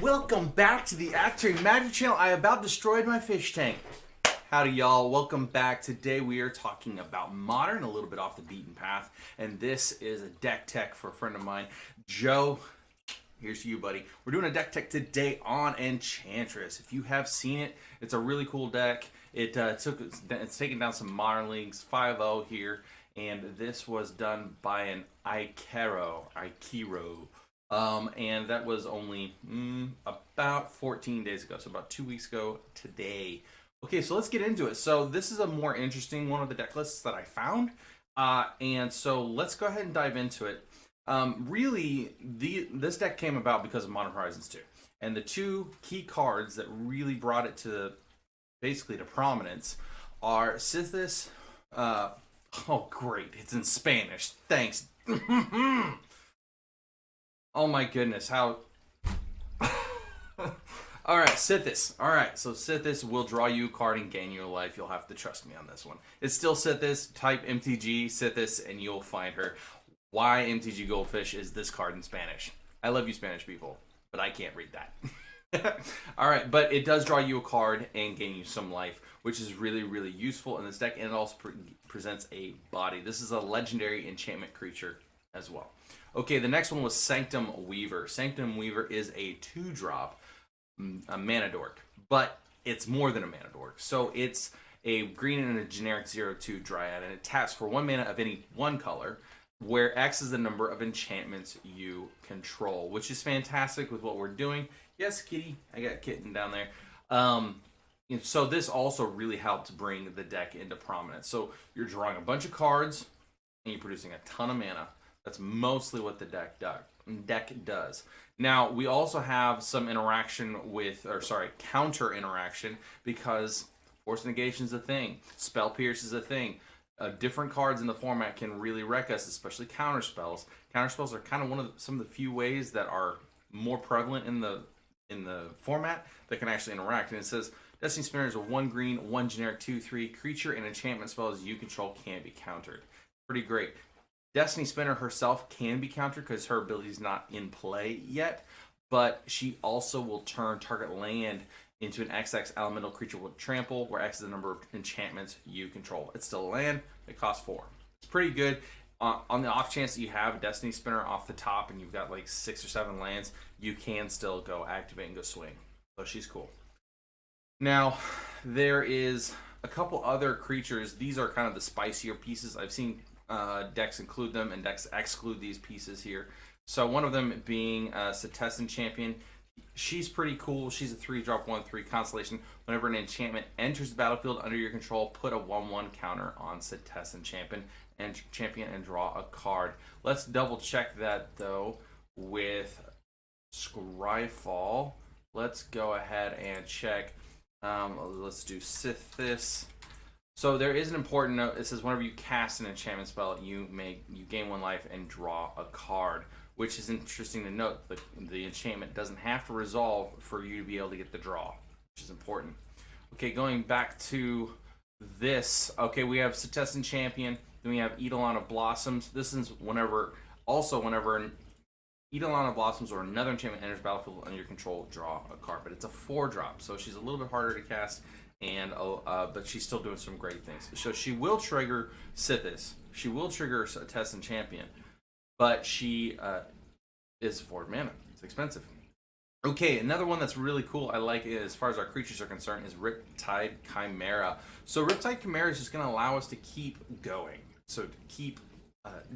Welcome back to the Actor Magic Channel. I about destroyed my fish tank. Howdy y'all, welcome back. Today we are talking about Modern, a little bit off the beaten path. And this is a deck tech for a friend of mine, Joe. Here's to you, buddy. We're doing a deck tech today on Enchantress. If you have seen it, it's a really cool deck. It's taken down some Modern Leagues, 5-0 here. And this was done by an Ikero. And that was only about 14 days ago, so about 2 weeks ago today. Okay, so let's get into it. So this is a more interesting one of the deck lists that I found, and so let's go ahead and dive into it. This deck came about because of Modern Horizons 2, and the two key cards that really brought it to basically to prominence are Sythis. Oh, great! It's in Spanish. Thanks. Oh my goodness, how... Alright, Sythis. Alright, so Sythis will draw you a card and gain you a life. You'll have to trust me on this one. It's still Sythis. Type MTG Sythis and you'll find her. Why MTG Goldfish is this card in Spanish? I love you Spanish people, but I can't read that. Alright, but it does draw you a card and gain you some life, which is really, really useful in this deck, and it also presents a body. This is a legendary enchantment creature as well. Okay, the next one was Sanctum Weaver. Sanctum Weaver is a 2-drop, a mana dork, but it's more than a mana dork. So it's a green and a generic 0/2 dryad, and it taps for 1 mana of any one color, where X is the number of enchantments you control, which is fantastic with what we're doing. Yes, kitty, I got kitten down there. So this also really helped bring the deck into prominence. So you're drawing a bunch of cards, and you're producing a ton of mana. That's mostly what the deck does. Now, we also have some interaction with, counter interaction, because Force Negation is a thing. Spell Pierce is a thing. Different cards in the format can really wreck us, especially counter spells. Counter spells are kind of some of the few ways that are more prevalent in the format that can actually interact. And it says, Destiny Spinner is a 1 green, 1 generic 2/3 creature, and enchantment spells you control can't be countered. Pretty great. Destiny Spinner herself can be countered because her ability is not in play yet, but she also will turn target land into an XX elemental creature with trample, where X is the number of enchantments you control. It's still a land. It costs 4. It's pretty good. On the off chance that you have a Destiny Spinner off the top and you've got like 6 or 7 lands, you can still go activate and go swing. So she's cool. Now, there is a couple other creatures. These are kind of the spicier pieces. I've seen decks include them and decks exclude these pieces here. So one of them being Sythis Champion. She's pretty cool. She's a 3-drop 1/3 constellation. Whenever an enchantment enters the battlefield under your control, put a 1/1 counter on Sythis Champion and draw a card. Let's double check that though with Scryfall. Let's go ahead and check. Let's do Sythis. So there is an important note. It says whenever you cast an enchantment spell, you gain 1 life and draw a card, which is interesting to note. The enchantment doesn't have to resolve for you to be able to get the draw, which is important. Okay, going back to this. Okay, we have Sythis Champion. Then we have Eidolon of Blossoms. This is whenever Eidolon of Blossoms or another enchantment enters battlefield under your control, draw a card. But it's a 4-drop, so she's a little bit harder to cast. But she's still doing some great things. So she will trigger Sythis. She will trigger Sythis Champion, but she is 4 mana. It's expensive. Okay, another one that's really cool I like as far as our creatures are concerned is Riptide Chimera. So Riptide Chimera is just going to allow us to keep going. So to keep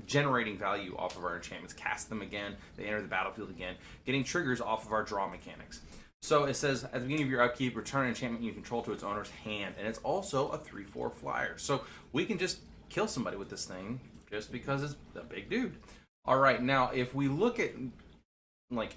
generating value off of our enchantments, cast them again, they enter the battlefield again, getting triggers off of our draw mechanics. So it says, at the beginning of your upkeep, return an enchantment you control to its owner's hand. And it's also a 3/4 flyer. So we can just kill somebody with this thing just because it's a big dude. All right, now if we look at like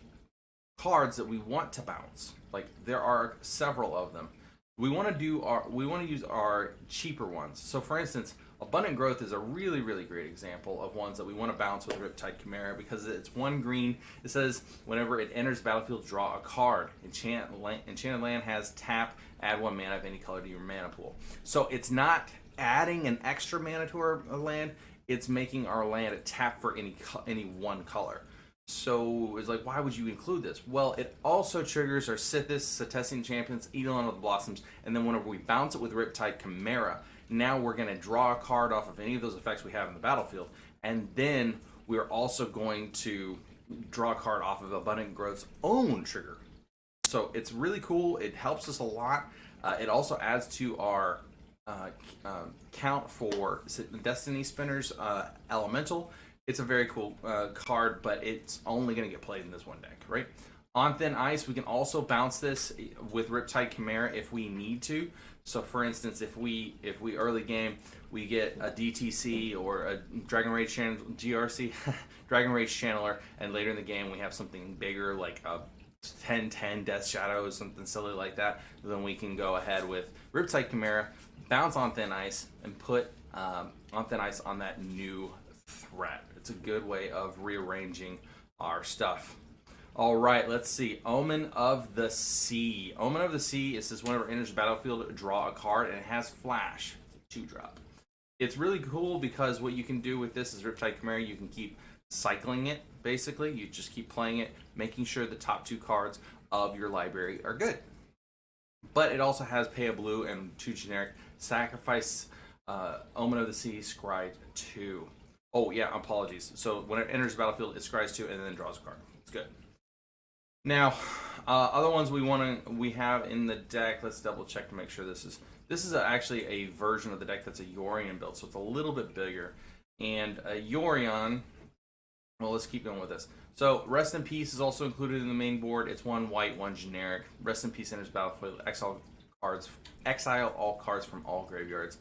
cards that we want to bounce, like there are several of them. We want to use our cheaper ones. So for instance, Abundant Growth is a really, really great example of ones that we want to bounce with Riptide Chimera because it's 1 green. It says whenever it enters battlefield, draw a card. Enchanted land has tap, add 1 mana of any color to your mana pool. So it's not adding an extra mana to our land. It's making our land a tap for any one color. So it's like, why would you include this? Well, it also triggers our Sythis Enchantress, Eidolon of the Blossoms, and then whenever we bounce it with Riptide Chimera, now we're going to draw a card off of any of those effects we have in the battlefield, and then we're also going to draw a card off of Abundant Growth's own trigger. So it's really cool. It helps us a lot. It also adds to our count for Destiny Spinner's Elemental. It's a very cool card, but it's only going to get played in this one deck, right? On Thin Ice, we can also bounce this with Riptide Chimera if we need to. So, for instance, if we early game we get a DTC or a Dragon Rage GRC, Dragon Rage Channeler, and later in the game we have something bigger like a 10-10 Death Shadow, something silly like that, then we can go ahead with Riptide Chimera, bounce on Thin Ice, and put on Thin Ice on that new threat. It's a good way of rearranging our stuff. All right, let's see. Omen of the Sea. Omen of the Sea, it says whenever it enters the battlefield, draw a card, and it has flash. It's a 2-drop. It's really cool because what you can do with this is Riptide Chimera, you can keep cycling it, basically. You just keep playing it, making sure the top 2 cards of your library are good. But it also has pay a blue and 2 generic. Sacrifice Omen of the Sea, scry 2. Oh, yeah, apologies. So when it enters the battlefield, it scries 2 and then draws a card. It's good. Now, other ones we have in the deck. Let's double check to make sure this is actually a version of the deck that's a Yurion build, so it's a little bit bigger. And Yurion. Well, let's keep going with this. So, Rest in Peace is also included in the main board. It's 1 white, 1 generic. Rest in Peace enters battlefield. Exile all cards from all graveyards.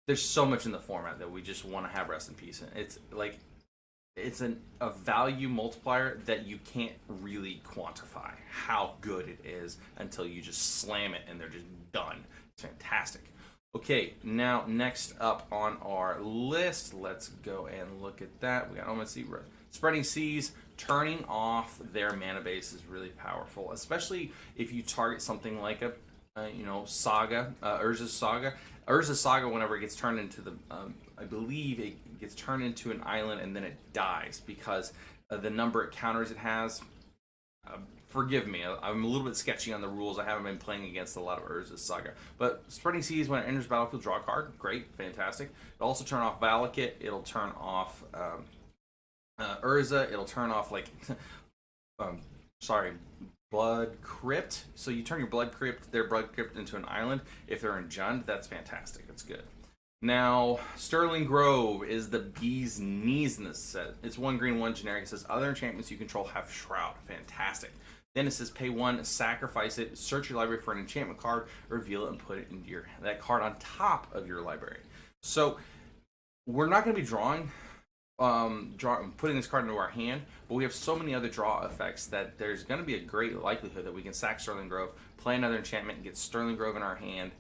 There's so much in the format that we just want to have Rest in Peace. It's like a value multiplier that you can't really quantify how good it is until you just slam it and they're just done. It's fantastic. Okay, now next up on our list, let's go and look at that. We got Omen Sea, Spreading Seas. Turning off their mana base is really powerful, especially if you target something like a Saga, Urza's Saga. Urza's Saga, whenever it gets turned into the, I believe it gets turned into an island and then it dies because the number of counters it has. Forgive me, I'm a little bit sketchy on the rules. I haven't been playing against a lot of Urza's Saga. But Spreading Seas, when it enters battlefield, draw a card. Great, fantastic. It'll also turn off Valakut. It'll turn off Urza. It'll turn off, Blood Crypt. So you turn their Blood Crypt into an island. If they're in Jund, that's fantastic. It's good. Now, Sterling Grove is the bee's knees in this set. It's 1 green, 1 generic. It says other enchantments you control have Shroud. Fantastic. Then it says pay 1, sacrifice it, search your library for an enchantment card, reveal it, and put it into that card on top of your library. So we're not going to be putting this card into our hand, but we have so many other draw effects that there's going to be a great likelihood that we can sack Sterling Grove, play another enchantment, and get Sterling Grove in our hand.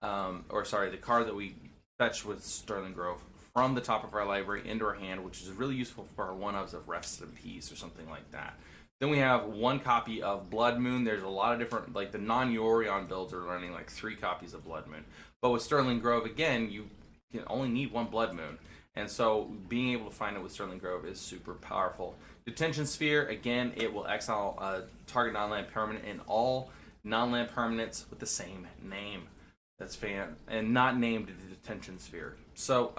The card that we fetch with Sterling Grove from the top of our library into our hand, which is really useful for our one-ofs of Rest in Peace or something like that. Then we have 1 copy of Blood Moon. There's a lot of different, like the non-Yurion builds are running like 3 copies of Blood Moon. But with Sterling Grove, again, you can only need 1 Blood Moon. And so being able to find it with Sterling Grove is super powerful. Detention Sphere, again, it will exile target non-land permanent and all non-land permanents with the same name. That's and not named the Detention Sphere. So,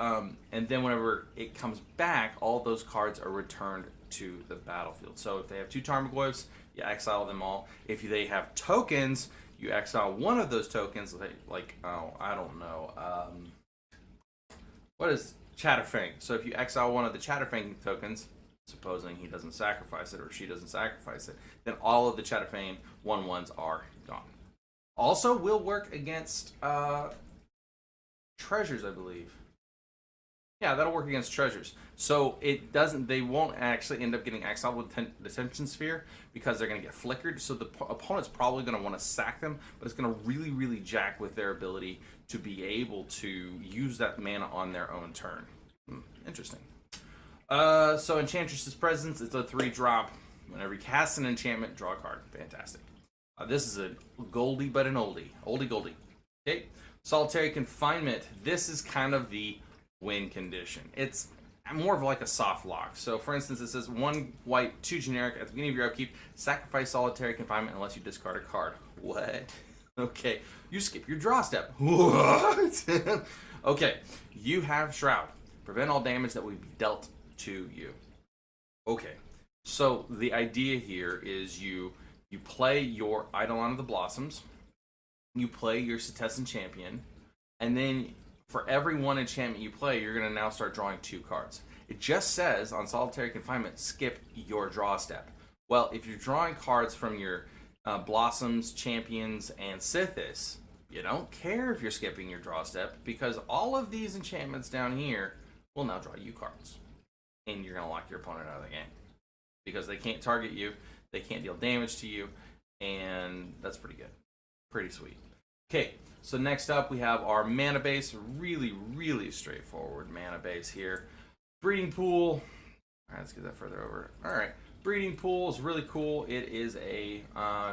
and then whenever it comes back, all those cards are returned to the battlefield. So if they have 2 Tarmogoyfs, you exile them all. If they have tokens, you exile one of those tokens. What is Chatterfang? So if you exile one of the Chatterfang tokens, supposing he doesn't sacrifice it or she doesn't sacrifice it, then all of the Chatterfang 1/1s are gone. Also will work against treasures, I believe. Yeah, that'll work against treasures. So it doesn't. They won't actually end up getting exiled with Detention Sphere because they're going to get flickered. So the opponent's probably going to want to sack them, but it's going to really, really jack with their ability to be able to use that mana on their own turn. Interesting. So Enchantress's Presence. It's a 3-drop. Whenever you cast an enchantment, draw a card. Fantastic. This is a Goldie, but an oldie. Oldie Goldie. Okay. Solitary Confinement. This is kind of the win condition. It's more of like a soft lock. So, for instance, it says 1 white, 2 generic. At the beginning of your upkeep, sacrifice solitary confinement unless you discard a card. What? Okay, you skip your draw step. What? Okay, you have Shroud. Prevent all damage that will be dealt to you. Okay, so the idea here is you play your Eidolon of the Blossoms, you play your Setessan Champion, and then for every 1 enchantment you play, you're going to now start drawing 2 cards. It just says on Solitary Confinement, skip your draw step. Well, if you're drawing cards from your Blossoms, Champions, and Sythis, you don't care if you're skipping your draw step, because all of these enchantments down here will now draw you cards. And you're going to lock your opponent out of the game. Because they can't target you, they can't deal damage to you, and that's pretty good. Pretty sweet. Okay, so next up we have our mana base. Really, really straightforward mana base here. Breeding Pool. Alright, let's get that further over. Alright, Breeding Pool is really cool. It is a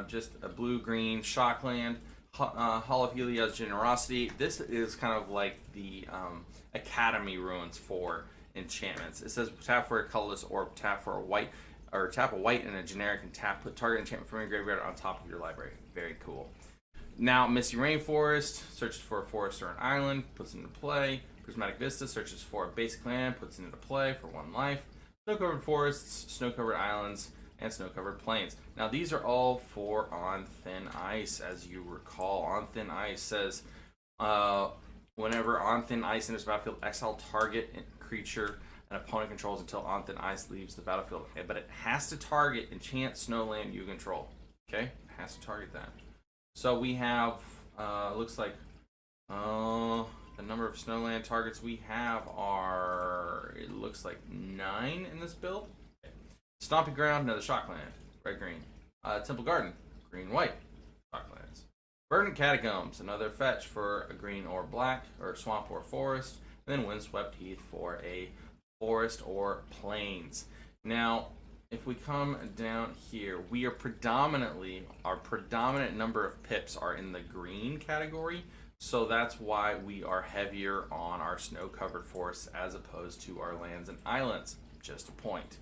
just a blue-green shockland. Hall of Helios Generosity. This is kind of like the Academy ruins for enchantments. It says tap for a colorless orb, tap for a white, or tap a white and a generic, and put target enchantment from your graveyard on top of your library. Very cool. Now, Misty Rainforest searches for a forest or an island, puts it into play. Prismatic Vista searches for a basic land, puts it into play for 1 life. Snow-covered forests, snow-covered islands, and snow-covered plains. Now, these are all for On Thin Ice, as you recall. On Thin Ice says, whenever On Thin Ice enters the battlefield, exile target creature an opponent controls until On Thin Ice leaves the battlefield. But it has to target enchant snowland you control. Okay? It has to target that. So we have, looks like, the number of snowland targets we have are, it looks like 9 in this build. Okay. Stomping Ground, another shockland, red-green. Temple Garden, green-white, shocklands. Verdant Catacombs, another fetch for a green or black, or swamp or forest. And then Windswept Heath for a forest or plains. Now, if we come down here, we are our predominant number of pips are in the green category. So that's why we are heavier on our snow-covered forests as opposed to our lands and islands. Just a point.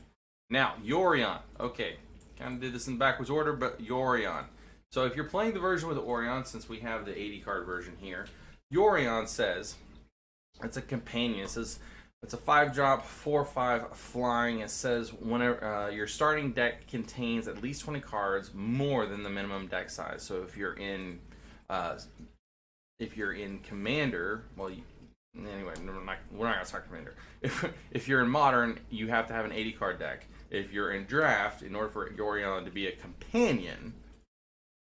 Now, Yurion. Okay, kind of did this in backwards order, but Yurion. So if you're playing the version with Orion, since we have the 80-card version here, Yurion says, it's a companion. It says, it's a 5-drop, 4/5 flying. It says whenever your starting deck contains at least 20 cards more than the minimum deck size. So if you're in Commander, well, anyway, we're not gonna talk Commander. If you're in Modern, you have to have an 80-card deck. If you're in Draft, in order for Yurion to be a companion,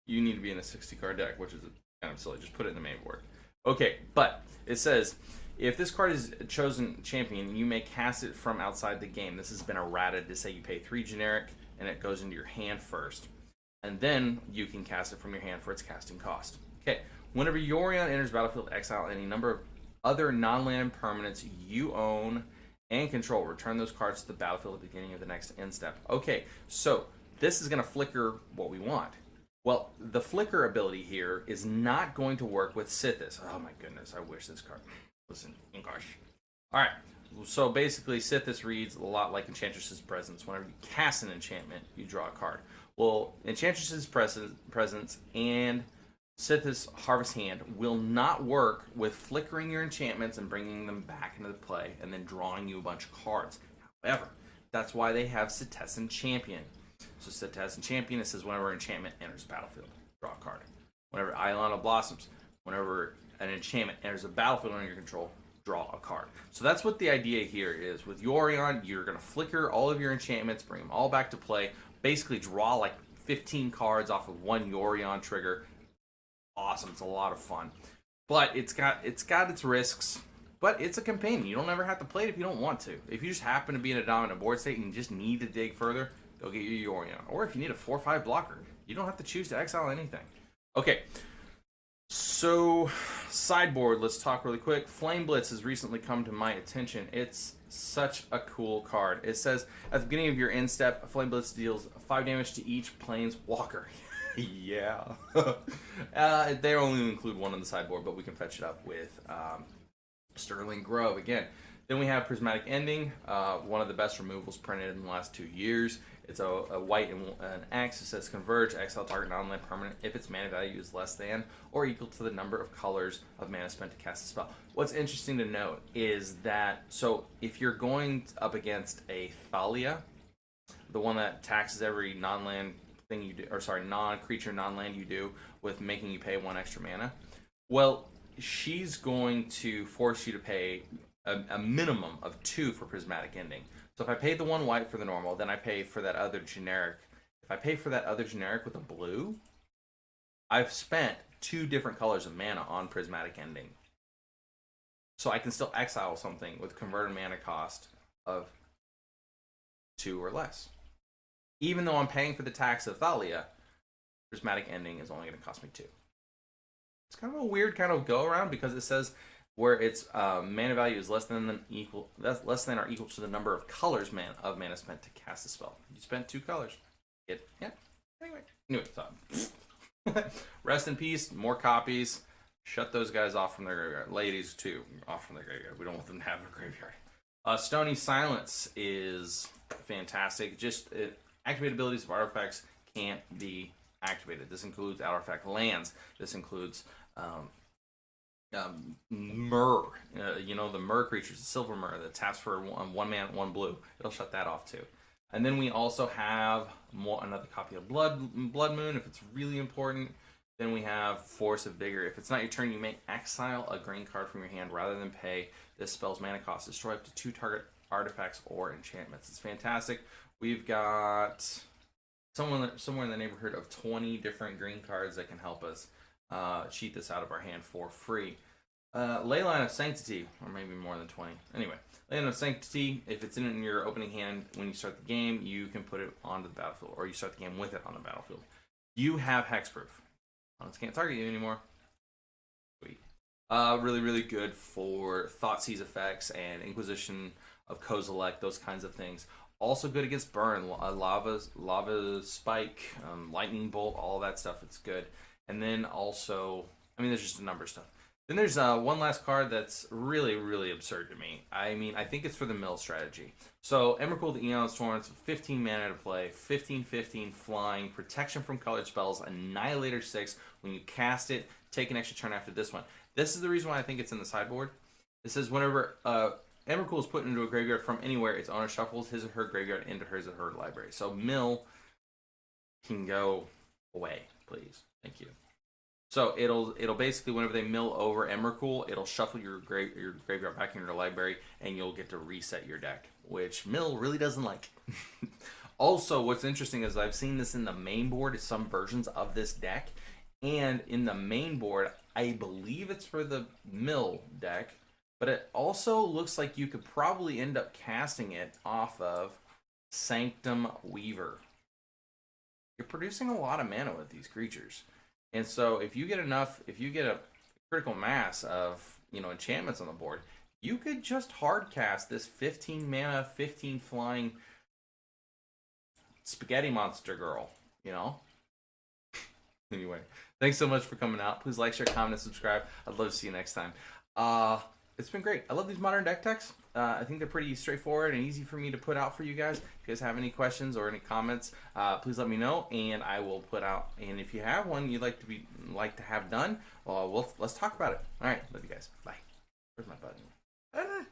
you need to be in a 60-card deck, which is kind of silly. Just put it in the main board. Okay, but it says, if this card is chosen champion, you may cast it from outside the game. This has been errated to say you pay 3 generic, and it goes into your hand first. And then you can cast it from your hand for its casting cost. Okay, whenever Yurion enters battlefield, exile any number of other non-land permanents you own and control. Return those cards to the battlefield at the beginning of the next end step. Okay, so this is going to flicker what we want. Well, the flicker ability here is not going to work with Sythis. Oh my goodness, I wish this card... Listen, English. Alright, so basically Sythis reads a lot like Enchantress's Presence. Whenever you cast an enchantment, you draw a card. Well, Enchantress's Presence and Sythis Harvest Hand will not work with flickering your enchantments and bringing them back into the play and then drawing you a bunch of cards. However, that's why they have Setessan Champion. So Setessan Champion, it says whenever enchantment enters the battlefield, draw a card. Whenever Eidolon of Blossoms, whenever an enchantment enters a battlefield under your control, draw a card. So that's what the idea here is. With Yurion, you're going to flicker all of your enchantments, bring them all back to play, basically draw like 15 cards off of one Yurion trigger. Awesome. It's a lot of fun. But it's got its risks, but it's a companion. You don't ever have to play it if you don't want to. If you just happen to be in a dominant board state and you just need to dig further, go get your Yurion. Or if you need a 4/5 blocker, you don't have to choose to exile anything. Okay. So, Sideboard, let's talk really quick. Flame Blitz has recently come to my attention. It's such a cool card. It says, at the beginning of your end step, Flame Blitz deals 5 damage to each Planeswalker. Yeah. They only include one on the sideboard, but we can fetch it up with Sterling Grove. Again, Then we have Prismatic Ending, one of the best removals printed in the last 2 years. It's a white and an X. It says converge, exile target non-land permanent if its mana value is less than or equal to the number of colors of mana spent to cast a spell. What's interesting to note is that, so if you're going up against a Thalia, the one that taxes every non-land thing you do, or sorry, non-creature, non-land you do with making you pay 1 extra mana, well, she's going to force you to pay a minimum of 2 for Prismatic Ending. So if I paid the 1 white for the normal, then I pay for that other generic. If I pay for that other generic with a blue, I've spent 2 different colors of mana on Prismatic Ending. So I can still exile something with converted mana cost of 2 or less. Even though I'm paying for the tax of Thalia, Prismatic Ending is only going to cost me 2. It's kind of a weird kind of go around because it says where its mana value is less than or equal to the number of colors of mana spent to cast a spell. You spent 2 colors. Anyway, so rest in peace. More copies. Shut those guys off from their graveyard. Ladies too, off from their graveyard. We don't want them to have a graveyard. Stony Silence is fantastic. Just activated abilities of artifacts can't be activated. This includes artifact lands. This includes Myrrh, the Myrrh creatures, the Silver Myrrh that taps for 1 mana, 1 blue. It'll shut that off too. And then we also have another copy of Blood Moon if it's really important. Then we have Force of Vigor. If it's not your turn, you may exile a green card from your hand rather than pay this spell's mana cost. Destroy up to 2 target artifacts or enchantments. It's fantastic. We've got somewhere in the neighborhood of 20 different green cards that can help us cheat this out of our hand for free. Leyline of Sanctity, or maybe more than 20. Anyway, Leyline of Sanctity, if it's in your opening hand when you start the game, you can put it onto the battlefield, or you start the game with it on the battlefield. You have hexproof. Opponents can't target you anymore. Sweet. Really, really good for Thoughtseize effects and Inquisition of Kozilek, those kinds of things. Also good against burn, lava spike, lightning bolt, all that stuff. It's good. And then also, there's just a number of stuff. Then there's one last card that's really, really absurd to me. I think it's for the mill strategy. So, Emrakul the Aeon's Torrents, 15 mana to play, 15/15 flying, protection from colored spells, Annihilator 6. When you cast it, take an extra turn after this one. This is the reason why I think it's in the sideboard. It says whenever Emrakul is put into a graveyard from anywhere, its owner shuffles his or her graveyard into his or her library. So, mill can go away, please. Thank you. So it'll basically, whenever they mill over Emrakul, it'll shuffle your graveyard back into your library, and you'll get to reset your deck, which mill really doesn't like. Also, what's interesting is I've seen this in the main board, some versions of this deck, and in the main board, I believe it's for the mill deck, but it also looks like you could probably end up casting it off of Sanctum Weaver. You're producing a lot of mana with these creatures. And so if you get a critical mass of, enchantments on the board, you could just hard cast this 15 mana, 15 flying spaghetti monster girl, Anyway, thanks so much for coming out. Please like, share, comment, and subscribe. I'd love to see you next time. It's been great. I love these modern deck techs. I think they're pretty straightforward and easy for me to put out for you guys. If you guys have any questions or any comments, please let me know, and I will put out. And if you have one you'd like to have done, let's talk about it. All right, love you guys. Bye. Where's my button?